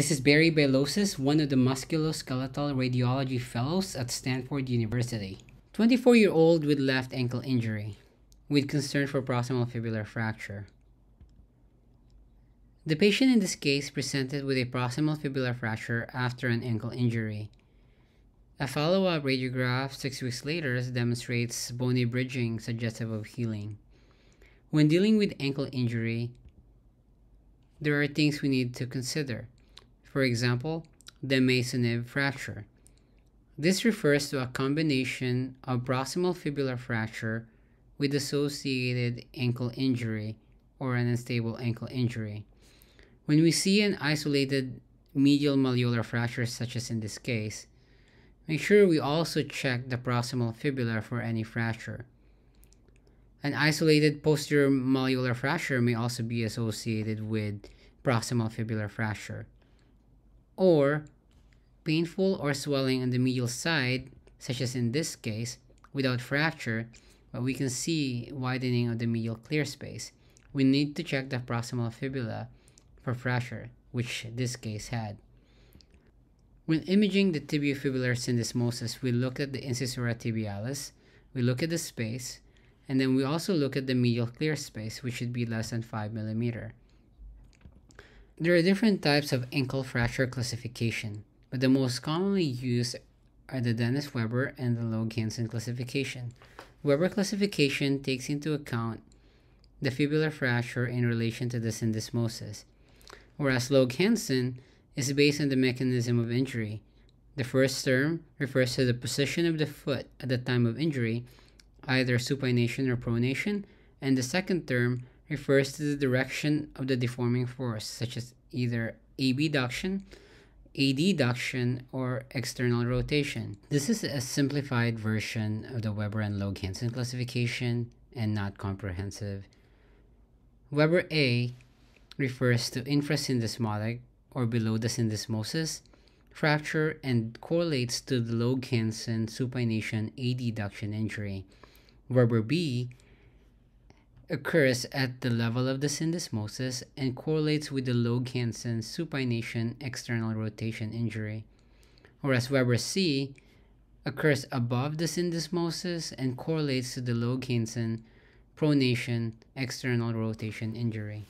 This is Barry Belosis, one of the musculoskeletal radiology fellows at Stanford University. 24-year-old with left ankle injury, with concern for proximal fibular fracture. The patient in this case presented with a proximal fibular fracture after an ankle injury. A follow-up radiograph 6 weeks later demonstrates bony bridging suggestive of healing. When dealing with ankle injury, there are things we need to consider. For example, the Mason-Eve fracture. This refers to a combination of proximal fibular fracture with associated ankle injury or an unstable ankle injury. When we see an isolated medial malleolar fracture, such as in this case, make sure we also check the proximal fibula for any fracture. An isolated posterior malleolar fracture may also be associated with proximal fibular fracture. Or painful or swelling on the medial side, such as in this case, without fracture, but we can see widening of the medial clear space. We need to check the proximal fibula for fracture, which this case had. When imaging the tibiofibular syndesmosis, we look at the incisura tibialis, we look at the space, and then we also look at the medial clear space, which should be less than 5 mm. There are different types of ankle fracture classification, but the most commonly used are the Dennis-Weber and the Logue-Hansen classification. Weber classification takes into account the fibular fracture in relation to the syndesmosis, whereas Logue-Hansen is based on the mechanism of injury. The first term refers to the position of the foot at the time of injury, either supination or pronation, and the second term refers to the direction of the deforming force, such as either abduction, adduction, or external rotation. This is a simplified version of the Weber and Logue-Hansen classification and not comprehensive. Weber A refers to infrasyndesmotic or below the syndesmosis fracture and correlates to the Logue-Hansen supination adduction injury. Weber B occurs at the level of the syndesmosis and correlates with the Logue-Hansen supination external rotation injury, whereas Weber C occurs above the syndesmosis and correlates to the Logue-Hansen pronation external rotation injury.